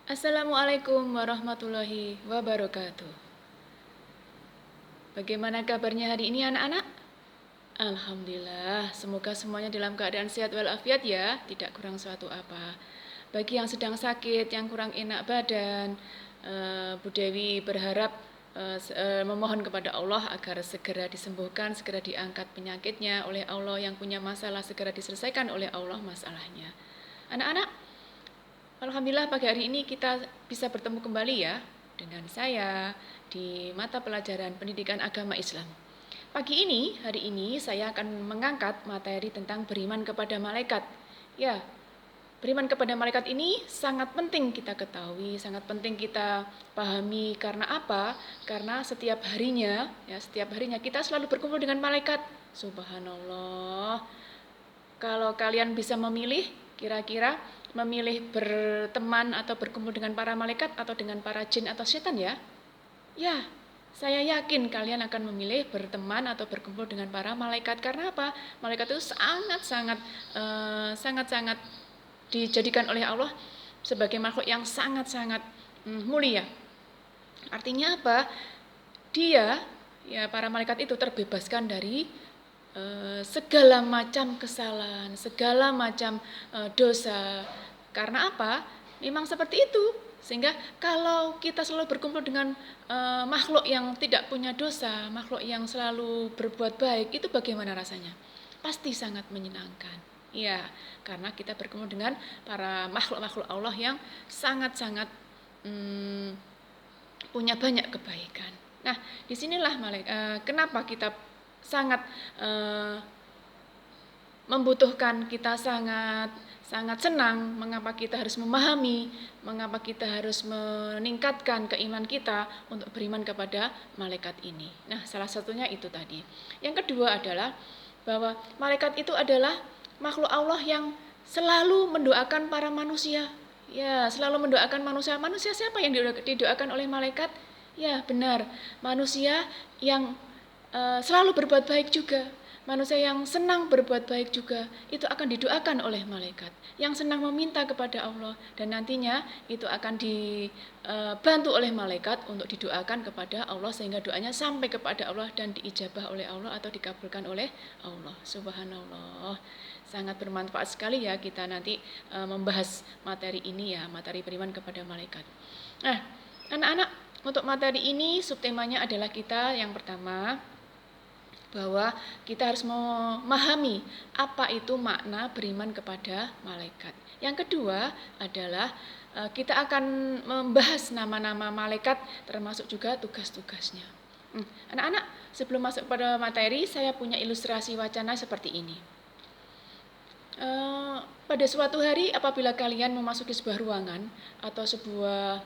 Assalamualaikum warahmatullahi wabarakatuh. Bagaimana kabarnya hari ini anak-anak? Alhamdulillah, semoga semuanya dalam keadaan sehat walafiat ya, tidak kurang suatu apa. Bagi yang sedang sakit, yang kurang enak badan, Bu Dewi berharap memohon kepada Allah agar segera disembuhkan, segera diangkat penyakitnya oleh Allah. Yang punya masalah segera diselesaikan oleh Allah masalahnya. Anak-anak, alhamdulillah pagi hari ini kita bisa bertemu kembali ya dengan saya di mata pelajaran pendidikan agama Islam. Hari ini saya akan mengangkat materi tentang beriman kepada malaikat. Ya, beriman kepada malaikat ini sangat penting kita ketahui, sangat penting kita pahami. Karena apa? Karena setiap harinya kita selalu berkumpul dengan malaikat. Subhanallah. Kalau kalian bisa memilih, kira-kira memilih berteman atau berkumpul dengan para malaikat atau dengan para jin atau setan ya? Ya, saya yakin kalian akan memilih berteman atau berkumpul dengan para malaikat. Karena apa? Malaikat itu sangat-sangat dijadikan oleh Allah sebagai makhluk yang sangat-sangat mulia. Artinya apa? Para malaikat itu terbebaskan dari segala macam kesalahan, segala macam dosa. Karena apa? Memang seperti itu. Sehingga kalau kita selalu berkumpul dengan makhluk yang tidak punya dosa, makhluk yang selalu berbuat baik, itu bagaimana rasanya? Pasti sangat menyenangkan. Ya, karena kita berkumpul dengan para makhluk-makhluk Allah yang sangat-sangat punya banyak kebaikan. Nah, disinilah kenapa kita sangat membutuhkan, kita sangat senang, mengapa kita harus memahami, mengapa kita harus meningkatkan keimanan kita untuk beriman kepada malaikat ini. Nah, salah satunya itu tadi. Yang kedua adalah bahwa malaikat itu adalah makhluk Allah yang selalu mendoakan para manusia. Ya, selalu mendoakan manusia. Manusia siapa yang didoakan oleh malaikat? Ya, benar. Manusia yang selalu berbuat baik juga. Manusia yang senang berbuat baik juga, itu akan didoakan oleh malaikat. Yang senang meminta kepada Allah, dan nantinya itu akan dibantu oleh malaikat untuk didoakan kepada Allah, sehingga doanya sampai kepada Allah dan diijabah oleh Allah atau dikabulkan oleh Allah. Subhanallah. Sangat bermanfaat sekali ya kita nanti membahas materi ini ya, materi beriman kepada malaikat. Nah, anak-anak, untuk materi ini subtemanya adalah kita yang pertama bahwa kita harus memahami apa itu makna beriman kepada malaikat. Yang kedua adalah kita akan membahas nama-nama malaikat termasuk juga tugas-tugasnya. Anak-anak, sebelum masuk pada materi, saya punya ilustrasi wacana seperti ini. Pada suatu hari apabila kalian memasuki sebuah ruangan atau sebuah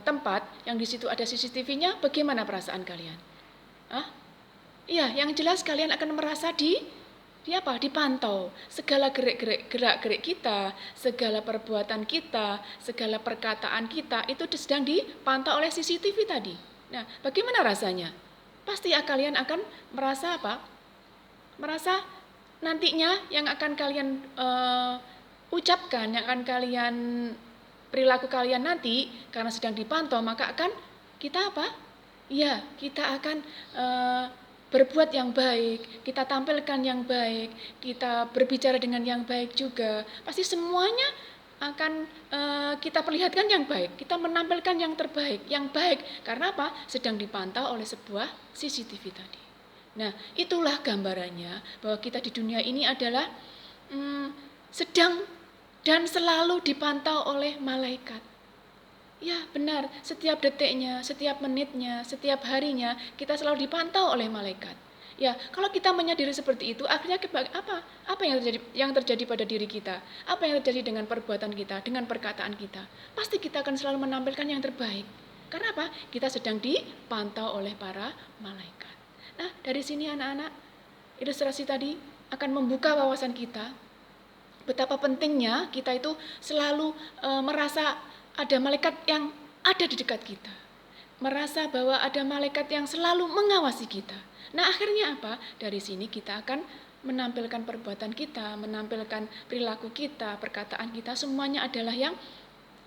tempat yang di situ ada CCTV-nya, bagaimana perasaan kalian? Iya, yang jelas kalian akan merasa dipantau. Segala gerak-gerik kita, segala perbuatan kita, segala perkataan kita itu sedang dipantau oleh CCTV tadi. Nah, bagaimana rasanya? Pasti kalian akan merasa apa? Merasa nantinya yang akan kalian ucapkan, yang akan kalian perilaku kalian nanti karena sedang dipantau, maka akan kita apa? Iya, kita akan berbuat yang baik, kita tampilkan yang baik, kita berbicara dengan yang baik juga. Pasti semuanya akan kita perlihatkan yang baik, kita menampilkan yang terbaik, yang baik. Karena apa? Sedang dipantau oleh sebuah CCTV tadi. Nah, itulah gambarannya bahwa kita di dunia ini adalah sedang dan selalu dipantau oleh malaikat. Ya benar, setiap detiknya, setiap menitnya, setiap harinya kita selalu dipantau oleh malaikat. Ya, kalau kita menyadari seperti itu, akhirnya apa? Apa yang terjadi pada diri kita? Apa yang terjadi dengan perbuatan kita, dengan perkataan kita? Pasti kita akan selalu menampilkan yang terbaik. Karena apa? Kita sedang dipantau oleh para malaikat. Nah, dari sini anak-anak, ilustrasi tadi akan membuka wawasan kita betapa pentingnya kita itu selalu merasa ada malaikat yang ada di dekat kita. Merasa bahwa ada malaikat yang selalu mengawasi kita. Nah, akhirnya apa? Dari sini kita akan menampilkan perbuatan kita, menampilkan perilaku kita, perkataan kita, semuanya adalah yang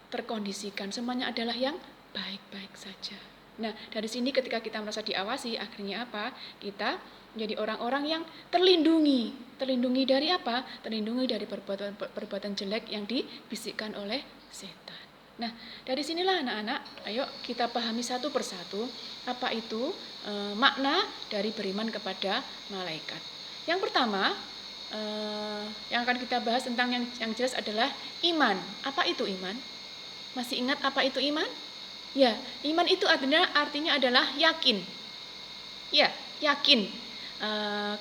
terkondisikan, semuanya adalah yang baik-baik saja. Nah, dari sini ketika kita merasa diawasi, akhirnya apa? Kita menjadi orang-orang yang terlindungi. Terlindungi dari apa? Terlindungi dari perbuatan jelek yang dibisikkan oleh setan. Nah, dari sinilah anak-anak, ayo kita pahami satu persatu apa itu makna dari beriman kepada malaikat. Yang pertama, yang akan kita bahas tentang yang jelas adalah iman. Apa itu iman? Masih ingat apa itu iman? Ya, iman itu artinya adalah yakin. Ya, yakin.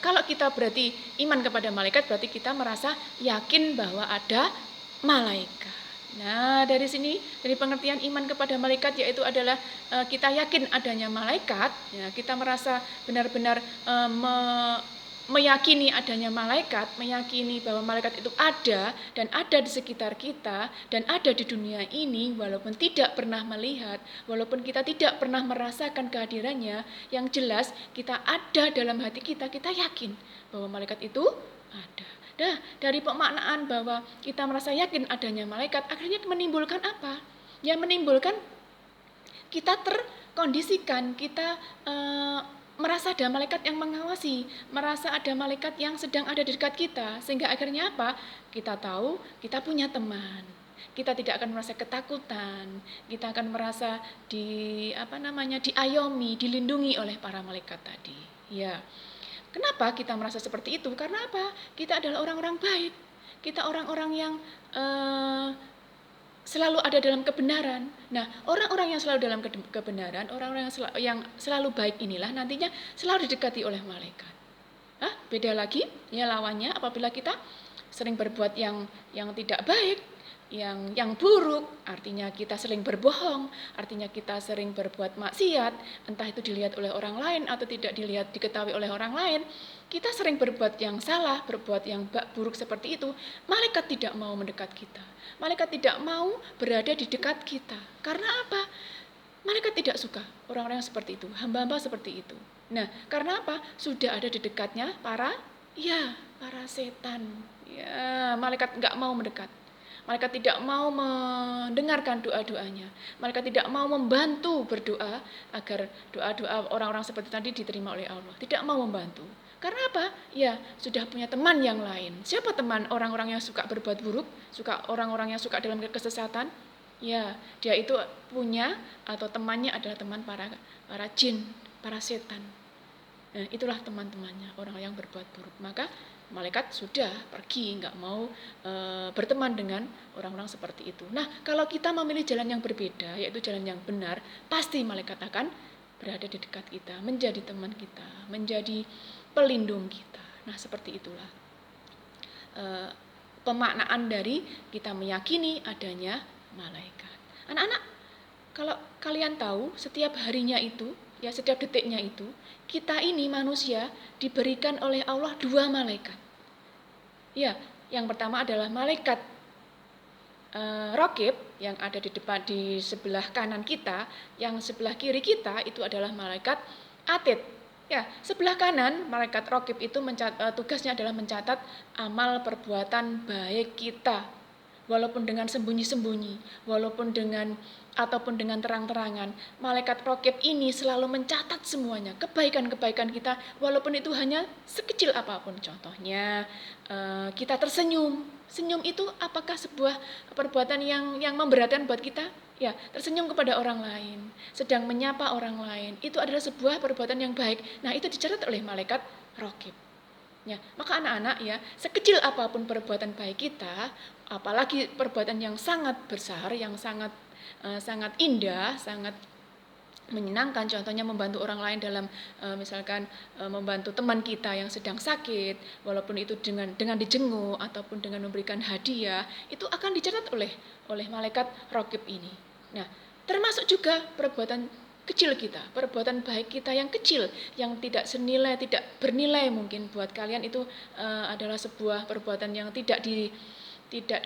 Kalau kita berarti iman kepada malaikat, berarti kita merasa yakin bahwa ada malaikat. Nah, dari sini, dari pengertian iman kepada malaikat, yaitu adalah kita yakin adanya malaikat, ya, kita merasa benar-benar meyakini adanya malaikat, meyakini bahwa malaikat itu ada dan ada di sekitar kita dan ada di dunia ini walaupun tidak pernah melihat, walaupun kita tidak pernah merasakan kehadirannya, yang jelas kita ada dalam hati kita, kita yakin bahwa malaikat itu ada. Nah, dari pemaknaan bahwa kita merasa yakin adanya malaikat, akhirnya menimbulkan apa? Ya, menimbulkan kita terkondisikan, kita merasa ada malaikat yang mengawasi, merasa ada malaikat yang sedang ada di dekat kita, sehingga akhirnya apa? Kita tahu kita punya teman. Kita tidak akan merasa ketakutan, kita akan merasa diayomi, dilindungi oleh para malaikat tadi. Ya. Kenapa kita merasa seperti itu? Karena apa? Kita adalah orang-orang baik. Kita orang-orang yang selalu ada dalam kebenaran. Nah, orang-orang yang selalu dalam kebenaran, orang-orang yang selalu baik inilah nantinya selalu didekati oleh malaikat. Beda lagi, ya lawannya apabila kita sering berbuat yang tidak baik, yang buruk, artinya kita sering berbohong, artinya kita sering berbuat maksiat, entah itu dilihat oleh orang lain atau tidak diketahui oleh orang lain, kita sering berbuat yang salah, berbuat yang buruk seperti itu, malaikat tidak mau mendekat kita. Malaikat tidak mau berada di dekat kita. Karena apa? Malaikat tidak suka orang-orang yang seperti itu, hamba-hamba seperti itu. Nah, karena apa? Sudah ada di dekatnya para setan. Ya, malaikat nggak mau mendekat. Malaikat tidak mau mendengarkan doa-doanya. Malaikat tidak mau membantu berdoa agar doa-doa orang-orang seperti tadi diterima oleh Allah. Tidak mau membantu. Karena apa? Ya, sudah punya teman yang lain. Siapa teman orang-orang yang suka berbuat buruk? Orang-orang yang suka dalam kesesatan? Ya, dia itu punya atau temannya adalah teman para jin, para setan. Nah, itulah teman-temannya, orang yang berbuat buruk. Maka malaikat sudah pergi, nggak mau berteman dengan orang-orang seperti itu. Nah, kalau kita memilih jalan yang berbeda, yaitu jalan yang benar, pasti malaikat akan berada di dekat kita, menjadi teman kita, menjadi pelindung kita. Nah, seperti itulah pemaknaan dari kita meyakini adanya malaikat. Anak-anak, kalau kalian tahu, setiap harinya itu, ya setiap detiknya itu, kita ini manusia diberikan oleh Allah 2 malaikat. Ya, yang pertama adalah malaikat Raqib yang ada di sebelah kanan kita, yang sebelah kiri kita itu adalah malaikat Atid. Ya, sebelah kanan malaikat Raqib itu tugasnya adalah mencatat amal perbuatan baik kita. Walaupun dengan sembunyi-sembunyi, walaupun dengan terang-terangan, malaikat Raqib ini selalu mencatat semuanya, kebaikan-kebaikan kita, walaupun itu hanya sekecil apapun. Contohnya, kita tersenyum. Senyum itu apakah sebuah perbuatan yang memberatkan buat kita? Ya, tersenyum kepada orang lain, sedang menyapa orang lain, itu adalah sebuah perbuatan yang baik. Nah, itu dicatat oleh malaikat Raqib. Ya, maka anak-anak ya, sekecil apapun perbuatan baik kita, apalagi perbuatan yang sangat besar, yang sangat indah, sangat menyenangkan, contohnya membantu orang lain dalam misalkan membantu teman kita yang sedang sakit, walaupun itu dengan dijenguk ataupun dengan memberikan hadiah, itu akan dicatat oleh malaikat Raqib ini. Nah, termasuk juga perbuatan kecil kita, perbuatan baik kita yang kecil, yang tidak bernilai mungkin buat kalian itu adalah sebuah perbuatan yang tidak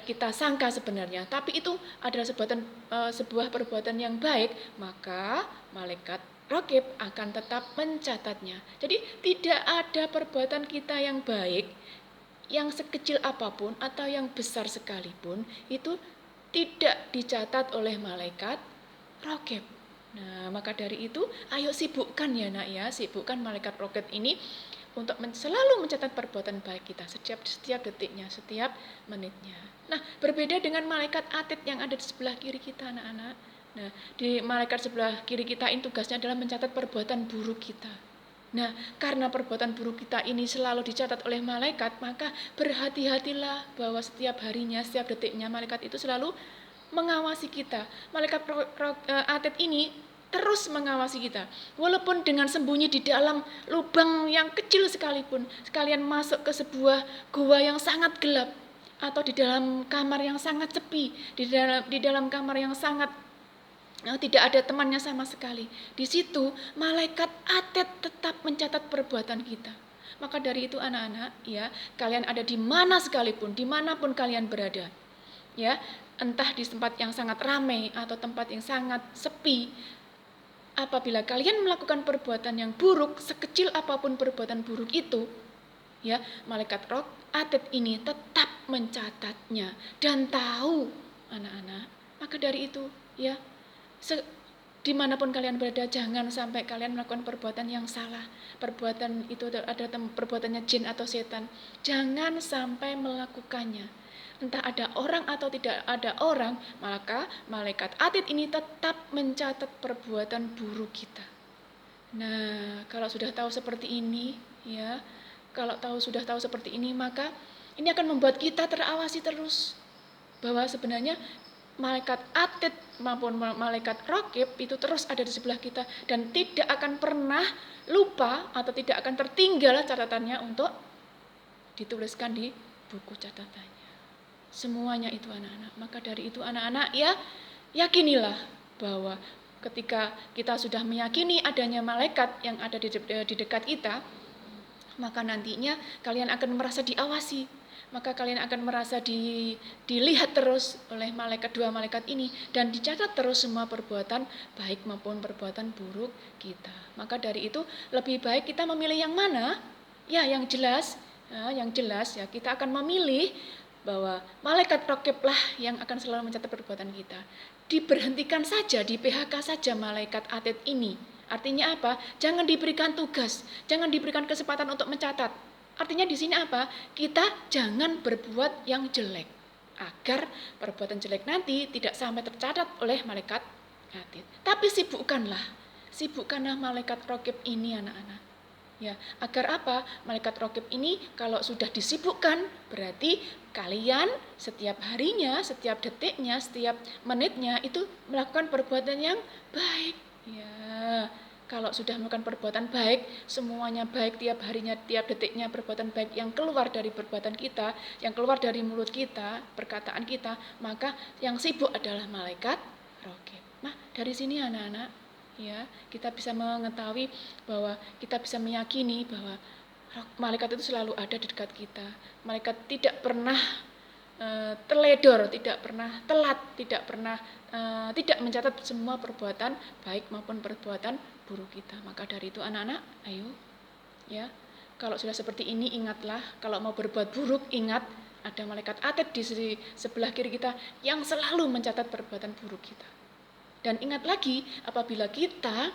kita sangka sebenarnya, tapi itu adalah sebuah perbuatan yang baik, maka malaikat Raqib akan tetap mencatatnya. Jadi tidak ada perbuatan kita yang baik, yang sekecil apapun atau yang besar sekalipun, itu tidak dicatat oleh malaikat raqib. Nah, maka dari itu, ayo sibukkan ya nak ya, sibukkan malaikat raqib ini untuk selalu mencatat perbuatan baik kita setiap detiknya, setiap menitnya. Nah, berbeda dengan malaikat atid yang ada di sebelah kiri kita anak-anak. Nah, di malaikat sebelah kiri kita ini tugasnya adalah mencatat perbuatan buruk kita. Nah, karena perbuatan buruk kita ini selalu dicatat oleh malaikat, maka berhati-hatilah bahwa setiap harinya, setiap detiknya malaikat itu selalu mengawasi kita. Malaikat atid ini terus mengawasi kita. Walaupun dengan sembunyi di dalam lubang yang kecil sekalipun, sekalian masuk ke sebuah gua yang sangat gelap atau di dalam kamar yang sangat sepi, di dalam kamar yang sangat tidak ada temannya sama sekali. Di situ malaikat atid tetap mencatat perbuatan kita. Maka dari itu anak-anak, ya, kalian ada di mana sekalipun, dimanapun kalian berada, ya, entah di tempat yang sangat ramai atau tempat yang sangat sepi, apabila kalian melakukan perbuatan yang buruk, sekecil apapun perbuatan buruk itu, ya, malaikat roh atid ini tetap mencatatnya dan tahu anak-anak. Maka dari itu, ya, dimanapun kalian berada, jangan sampai kalian melakukan perbuatan yang salah. Perbuatan itu ada perbuatannya jin atau setan. Jangan sampai melakukannya. Entah ada orang atau tidak ada orang, maka malaikat atid ini tetap mencatat perbuatan buruk kita. Nah, kalau sudah tahu seperti ini, ya, sudah tahu seperti ini, maka ini akan membuat kita terawasi terus bahwa sebenarnya malaikat atid maupun malaikat raqib itu terus ada di sebelah kita dan tidak akan pernah lupa atau tidak akan tertinggal catatannya untuk dituliskan di buku catatannya. Semuanya itu anak-anak. Maka dari itu anak-anak, ya, yakinilah bahwa ketika kita sudah meyakini adanya malaikat yang ada di dekat kita, maka nantinya kalian akan merasa diawasi. Maka kalian akan merasa dilihat terus oleh dua malaikat ini dan dicatat terus semua perbuatan baik maupun perbuatan buruk kita. Maka dari itu lebih baik kita memilih yang mana? Ya, yang jelas ya kita akan memilih bahwa malaikat raqiblah yang akan selalu mencatat perbuatan kita. Diberhentikan saja, di PHK saja malaikat atid ini. Artinya apa? Jangan diberikan tugas, jangan diberikan kesempatan untuk mencatat. Artinya di sini apa? Kita jangan berbuat yang jelek agar perbuatan jelek nanti tidak sampai tercatat oleh malaikat atid. Tapi sibukkanlah malaikat raqib ini anak-anak. Ya, agar apa? Malaikat raqib ini kalau sudah disibukkan berarti kalian setiap harinya, setiap detiknya, setiap menitnya itu melakukan perbuatan yang baik. Ya. Kalau sudah melakukan perbuatan baik, semuanya baik, tiap harinya, tiap detiknya perbuatan baik yang keluar dari perbuatan kita, yang keluar dari mulut kita, perkataan kita, maka yang sibuk adalah malaikat raqib. Nah, dari sini anak-anak, ya, kita bisa mengetahui bahwa kita bisa meyakini bahwa malaikat itu selalu ada di dekat kita. Malaikat tidak pernah teledor, tidak pernah telat, tidak pernah tidak mencatat semua perbuatan baik maupun perbuatan buruk kita. Maka dari itu anak-anak, ayo, ya, kalau sudah seperti ini ingatlah, kalau mau berbuat buruk ingat ada malaikat atid di sebelah kiri kita yang selalu mencatat perbuatan buruk kita. Dan ingat lagi, apabila kita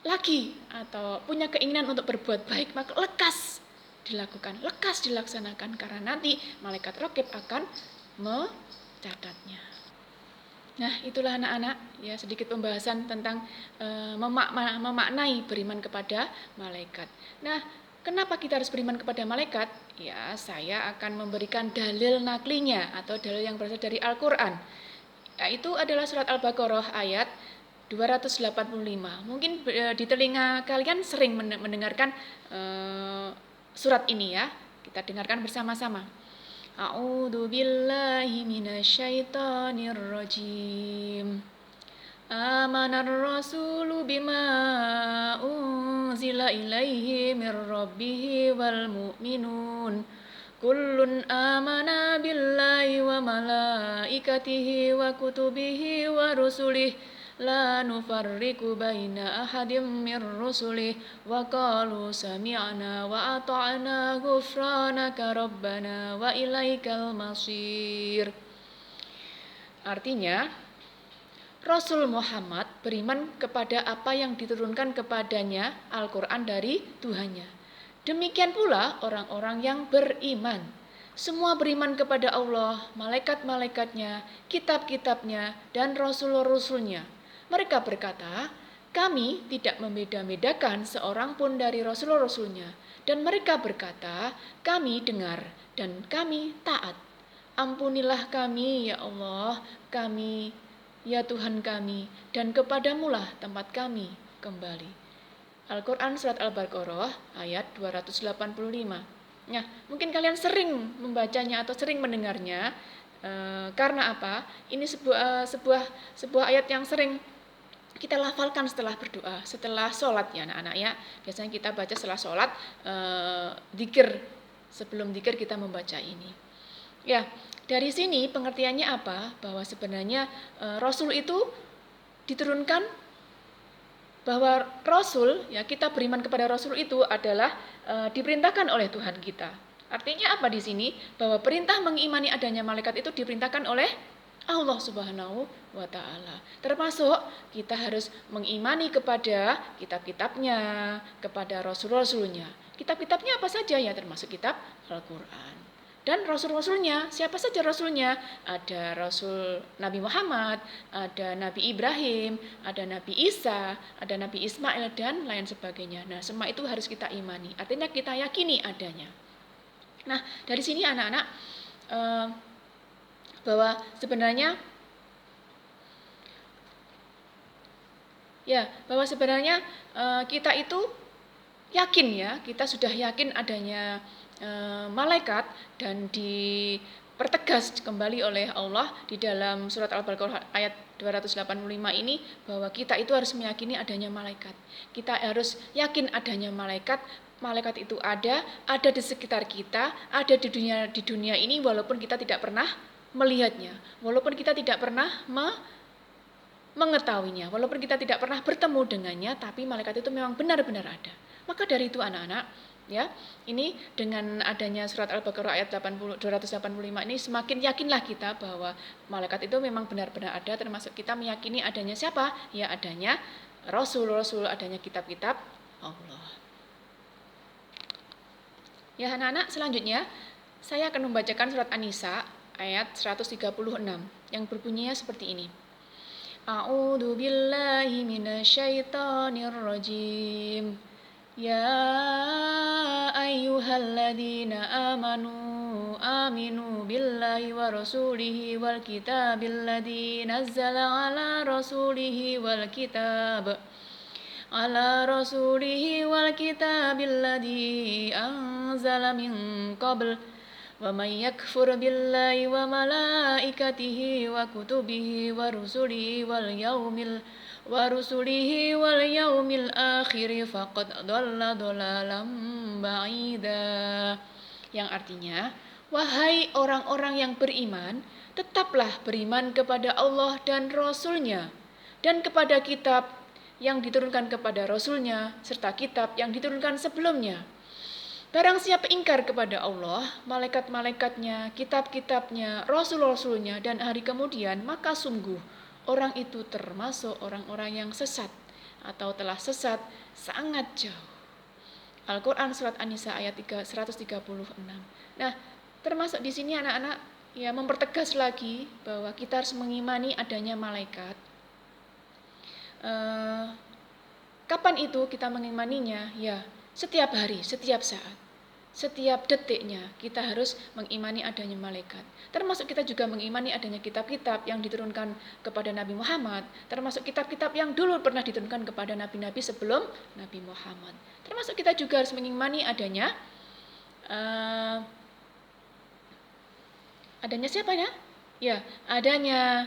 lagi atau punya keinginan untuk berbuat baik, maka lekas dilakukan, lekas dilaksanakan, karena nanti malaikat raqib akan mencatatnya. Nah, itulah anak-anak, ya, sedikit pembahasan tentang memaknai beriman kepada malaikat. Nah, kenapa kita harus beriman kepada malaikat? Ya, saya akan memberikan dalil naklinya atau dalil yang berasal dari Al-Quran. Yaitu adalah surat Al-Baqarah ayat 285. Mungkin di telinga kalian sering mendengarkan surat ini, ya. Kita dengarkan bersama-sama. A'udzu billahi minasyaitonir rajim. Amanar rasulu bima unzila ilaihi mir rabbih wal mu'minun. Kullun amana billahi wa malaikatihi wa kutubihi wa rusulihi la nufarriqu baina ahadim mir rusulih wa qalu sami'na wa ata'na ghufranaka rabbana wa ilaikal masir. Artinya, Rasul Muhammad beriman kepada apa yang diturunkan kepadanya Al-Quran dari Tuhannya. Demikian pula orang-orang yang beriman. Semua beriman kepada Allah, malaikat-malaikatnya, kitab-kitabnya, dan rasul-rasulnya. Mereka berkata, kami tidak membeda-bedakan seorang pun dari rasul-rasulnya. Dan mereka berkata, kami dengar dan kami taat. Ampunilah kami, ya Allah, kami, ya Tuhan kami, dan kepadamulah tempat kami kembali. Al-Quran Surat Al-Baqarah ayat 285. Nah, mungkin kalian sering membacanya atau sering mendengarnya. Karena apa? Ini sebuah ayat yang sering kita lafalkan setelah berdoa, setelah sholat ya anak-anak ya. Biasanya kita baca setelah sholat, dzikir. Sebelum dzikir kita membaca ini. Ya, dari sini pengertiannya apa? Bahwa sebenarnya Rasul itu diturunkan, bahwa Rasul, ya kita beriman kepada Rasul itu adalah diperintahkan oleh Tuhan kita. Artinya apa di sini? Bahwa perintah mengimani adanya malaikat itu diperintahkan oleh Allah Subhanahu wa Ta'ala. Termasuk kita harus mengimani kepada kitab-kitabnya, kepada rasul-rasulnya. Kitab-kitabnya apa saja ya, termasuk kitab Al-Quran. Dan rasul-rasulnya, siapa saja rasulnya? Ada Rasul Nabi Muhammad, ada Nabi Ibrahim, ada Nabi Isa, ada Nabi Ismail, dan lain sebagainya. Nah, semua itu harus kita imani. Artinya kita yakini adanya. Nah, dari sini anak-anak, bahwa sebenarnya kita itu yakin ya, kita sudah yakin adanya malaikat, dan dipertegas kembali oleh Allah di dalam surat Al-Baqarah ayat 285 ini, bahwa kita itu harus meyakini adanya malaikat. Kita harus yakin adanya malaikat. Malaikat itu ada di sekitar kita, ada di dunia ini, walaupun kita tidak pernah melihatnya, walaupun kita tidak pernah mengetahuinya, walaupun kita tidak pernah bertemu dengannya, tapi malaikat itu memang benar-benar ada. Maka dari itu anak-anak, ya, ini dengan adanya surat Al-Baqarah ayat 285 ini semakin yakinlah kita bahwa malaikat itu memang benar-benar ada, termasuk kita meyakini adanya siapa? Ya, adanya rasul-rasul, adanya kitab-kitab Allah. Ya anak-anak, selanjutnya saya akan membacakan surat An-Nisa ayat 136 yang berbunyinya seperti ini. A'udzu billahi minasyaitonir rajim. Ya ayyuhalladzina aminu billahi wa rasulihi wal kitabil ladzi nazzala ala rasulihi wal kitabil ladzi anzala min qabl. Wa may yakfur billahi wa malaikatihi wa kutubihi wa rusulihi wal yaumil akhir faqad dhalla dhalalan ba'ida. Yang artinya, wahai orang-orang yang beriman, tetaplah beriman kepada Allah dan Rasul-Nya, dan kepada kitab yang diturunkan kepada Rasul-Nya, serta kitab yang diturunkan sebelumnya. Barang siapa ingkar kepada Allah, malaikat-malaikatnya, kitab-kitabnya, rasul-rasulnya, dan hari kemudian, maka sungguh orang itu termasuk orang-orang yang sesat atau telah sesat sangat jauh. Al-Quran Surat An-Nisa ayat 136. Nah, termasuk di sini anak-anak ya mempertegas lagi bahwa kita harus mengimani adanya malaikat. Kapan itu kita mengimaninya? Ya, setiap hari, setiap saat, setiap detiknya kita harus mengimani adanya malaikat. Termasuk kita juga mengimani adanya kitab-kitab yang diturunkan kepada Nabi Muhammad. Termasuk kitab-kitab yang dulu pernah diturunkan kepada nabi-nabi sebelum Nabi Muhammad. Termasuk kita juga harus mengimani adanya siapa ya? Ya, adanya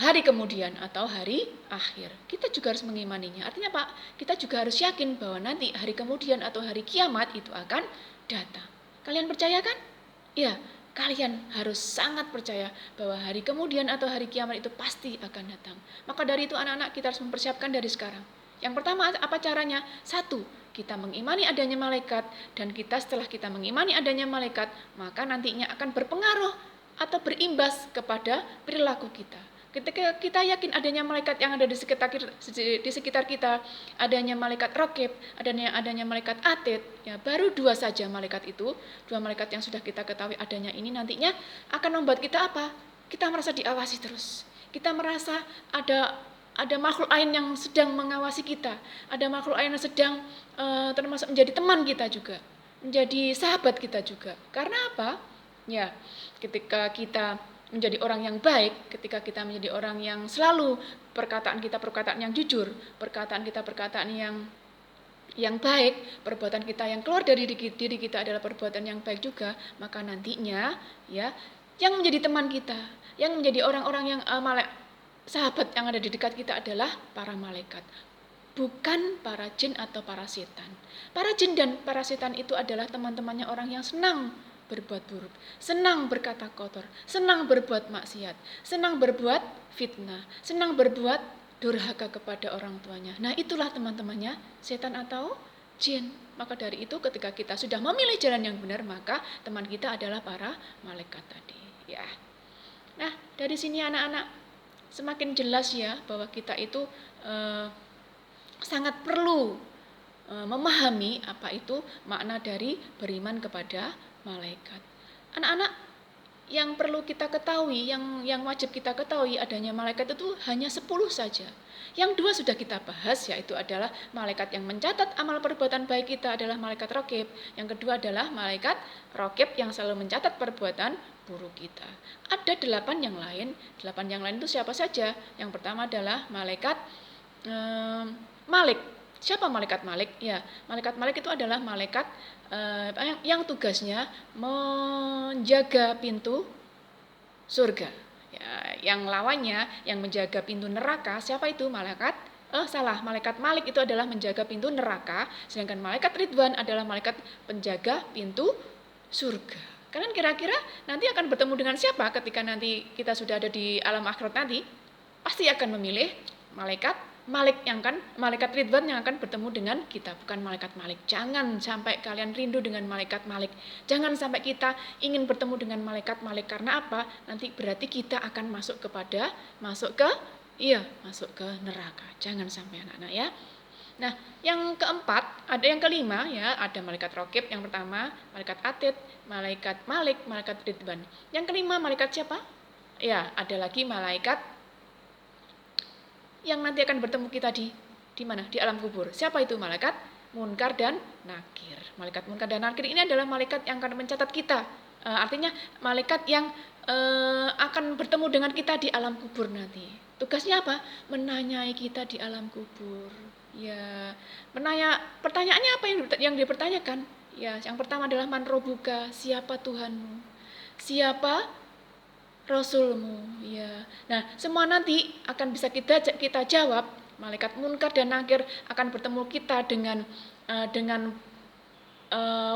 hari kemudian atau hari akhir. Kita juga harus mengimaninya. Artinya Pak, kita juga harus yakin bahwa nanti hari kemudian atau hari kiamat itu akan datang. Kalian percaya kan? Ya, kalian harus sangat percaya bahwa hari kemudian atau hari kiamat itu pasti akan datang. Maka dari itu anak-anak kita harus mempersiapkan dari sekarang. Yang pertama apa caranya? 1, kita mengimani adanya malaikat, dan setelah kita mengimani adanya malaikat, maka nantinya akan berpengaruh atau berimbas kepada perilaku kita. Ketika kita yakin adanya malaikat yang ada di sekitar kita, adanya malaikat raqib, adanya malaikat atid, ya baru dua saja malaikat itu, dua malaikat yang sudah kita ketahui adanya ini nantinya akan membuat kita apa? Kita merasa diawasi terus. Kita merasa ada makhluk lain yang sedang mengawasi kita, ada makhluk lain yang sedang termasuk menjadi teman kita juga, menjadi sahabat kita juga. Karena apa? Ya, ketika kita menjadi orang yang baik, ketika kita menjadi orang yang selalu perkataan kita perkataan yang jujur, perkataan kita perkataan yang baik, perbuatan kita yang keluar dari diri kita adalah perbuatan yang baik juga, maka nantinya ya yang menjadi teman kita, yang menjadi orang-orang yang sahabat yang ada di dekat kita adalah para malaikat, bukan para jin atau para setan. Para jin dan para setan itu adalah teman-temannya orang yang senang berbuat buruk, senang berkata kotor, senang berbuat maksiat, senang berbuat fitnah, senang berbuat durhaka kepada orang tuanya. Nah, itulah teman-temannya setan atau jin. Maka dari itu ketika kita sudah memilih jalan yang benar, maka teman kita adalah para malaikat tadi, ya. Nah, dari sini anak-anak semakin jelas ya bahwa kita itu sangat perlu memahami apa itu makna dari beriman kepada malaikat. Anak-anak, yang perlu kita ketahui, yang wajib kita ketahui adanya malaikat itu hanya 10 saja. Yang dua sudah kita bahas, yaitu adalah malaikat yang mencatat amal perbuatan baik kita adalah malaikat raqib. Yang kedua adalah malaikat raqib yang selalu mencatat perbuatan buruk kita. Ada 8 yang lain. 8 yang lain itu siapa saja? Yang pertama adalah malaikat Malik. Siapa malaikat Malik? Ya, malaikat Malik itu adalah malaikat yang tugasnya menjaga pintu surga. Ya, yang lawannya yang menjaga pintu neraka, siapa itu? Malaikat malaikat Malik itu adalah menjaga pintu neraka, sedangkan malaikat Ridwan adalah malaikat penjaga pintu surga. Kalian kira-kira nanti akan bertemu dengan siapa ketika nanti kita sudah ada di alam akhirat nanti? Pasti akan memilih malaikat Malik malaikat Ridwan yang akan bertemu dengan kita, bukan malaikat Malik. Jangan sampai kalian rindu dengan malaikat Malik. Jangan sampai kita ingin bertemu dengan malaikat Malik, karena apa? Nanti berarti kita akan masuk ke neraka. Jangan sampai anak-anak ya. Nah, yang keempat, ada yang kelima ya, ada malaikat raqib yang pertama, malaikat atid, malaikat Malik, malaikat Ridwan. Yang kelima malaikat siapa? Ya, ada lagi malaikat yang nanti akan bertemu kita di mana? Di alam kubur. Siapa itu? Malaikat Munkar dan Nakir. Malaikat Munkar dan Nakir ini adalah malaikat yang akan mencatat kita. Artinya malaikat yang akan bertemu dengan kita di alam kubur nanti. Tugasnya apa? Menanyai kita di alam kubur. Ya, pertanyaannya apa yang dipertanyakan? Ya, yang pertama adalah man robuka, siapa Tuhanmu? Siapa Rasulmu, ya. Nah, semua nanti akan bisa kita jawab. Malaikat Munkar dan Nakir akan bertemu kita dengan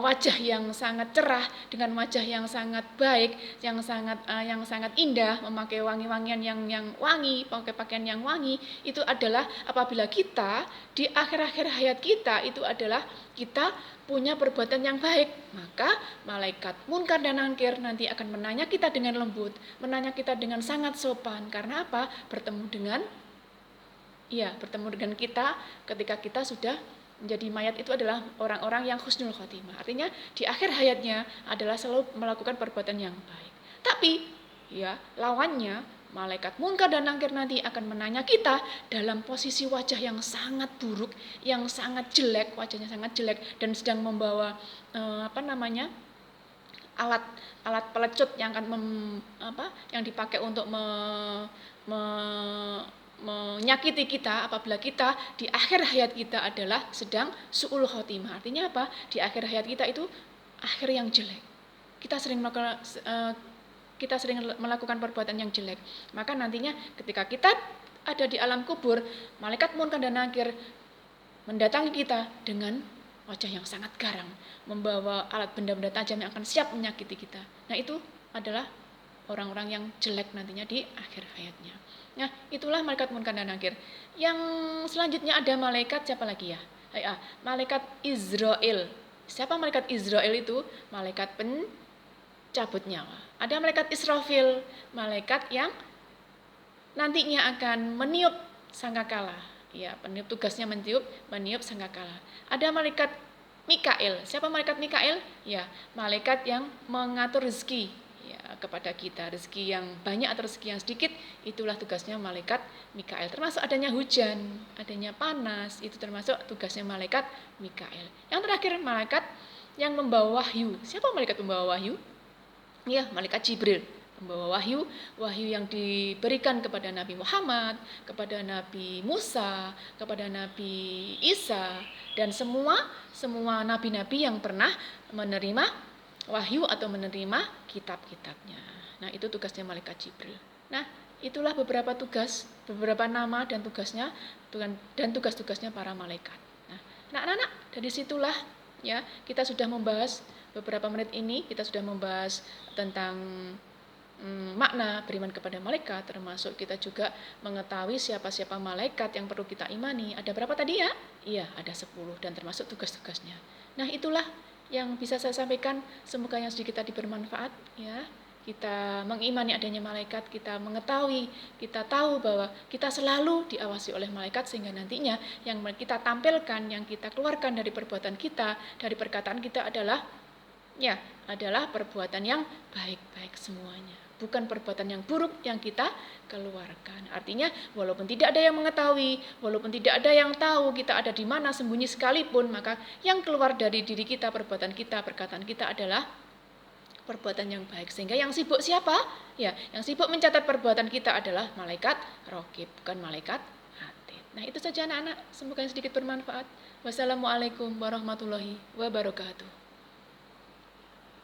wajah yang sangat cerah, dengan wajah yang sangat baik, yang sangat indah, memakai wangi-wangian yang wangi, pakai pakaian yang wangi. Itu adalah apabila kita di akhir-akhir hayat kita itu adalah kita punya perbuatan yang baik, maka malaikat Munkar dan Nakir nanti akan menanya kita dengan lembut, menanya kita dengan sangat sopan. Karena apa? Bertemu dengan kita ketika kita sudah menjadi mayat itu adalah orang-orang yang husnul khotimah. Artinya di akhir hayatnya adalah selalu melakukan perbuatan yang baik. Tapi ya lawannya malaikat Munkar dan Nakir nanti akan menanya kita dalam posisi wajah yang sangat buruk, yang sangat jelek, wajahnya sangat jelek dan sedang membawa alat pelecut yang akan yang dipakai untuk menyakiti kita apabila kita di akhir hayat kita adalah sedang su'ul khotimah. Artinya apa? Di akhir hayat kita itu akhir yang jelek. Kita sering melakukan perbuatan yang jelek. Maka nantinya ketika kita ada di alam kubur, malaikat Munkar dan Nakir mendatangi kita dengan wajah yang sangat garang, membawa alat benda-benda tajam yang akan siap menyakiti kita. Nah, itu adalah orang-orang yang jelek nantinya di akhir hayatnya. Nah, itulah malaikat Munkar dan Nakir. Yang selanjutnya ada malaikat siapa lagi ya? Malaikat Israel. Siapa malaikat Israel itu? Malaikat cabut nyawa. Ada malaikat Israfil, malaikat yang nantinya akan meniup sangkakala. Ya, peniup tugasnya meniup sangkakala. Ada malaikat Mikail. Siapa malaikat Mikail? Ya, malaikat yang mengatur rezeki ya kepada kita. Rezeki yang banyak atau rezeki yang sedikit, itulah tugasnya malaikat Mikail. Termasuk adanya hujan, adanya panas, itu termasuk tugasnya malaikat Mikail. Yang terakhir malaikat yang membawa wahyu. Siapa malaikat pembawa wahyu? Ya, malaikat Jibril, membawa wahyu yang diberikan kepada Nabi Muhammad, kepada Nabi Musa, kepada Nabi Isa, dan semua nabi-nabi yang pernah menerima wahyu atau menerima kitab-kitabnya. Nah, itu tugasnya malaikat Jibril. Nah, itulah beberapa tugas, beberapa nama dan tugasnya dan tugas-tugasnya para malaikat. Nah, anak-anak, dari situlah ya kita sudah membahas beberapa menit ini, kita sudah membahas tentang makna beriman kepada malaikat, termasuk kita juga mengetahui siapa-siapa malaikat yang perlu kita imani. Ada berapa tadi ya? Iya, ada 10 dan termasuk tugas-tugasnya. Nah, itulah yang bisa saya sampaikan. Semoga yang sedikit tadi bermanfaat ya. Kita mengimani adanya malaikat, kita mengetahui, kita tahu bahwa kita selalu diawasi oleh malaikat, sehingga nantinya yang kita tampilkan, yang kita keluarkan dari perbuatan kita, dari perkataan kita adalah perbuatan yang baik-baik semuanya, bukan perbuatan yang buruk yang kita keluarkan. Artinya walaupun tidak ada yang mengetahui, walaupun tidak ada yang tahu kita ada di mana sembunyi sekalipun, maka yang keluar dari diri kita, perbuatan kita, perkataan kita adalah perbuatan yang baik. Sehingga yang sibuk siapa? Ya, yang sibuk mencatat perbuatan kita adalah malaikat Raqib, bukan malaikat Atid. Nah, itu saja anak-anak, semoga sedikit bermanfaat. Wassalamualaikum warahmatullahi wabarakatuh.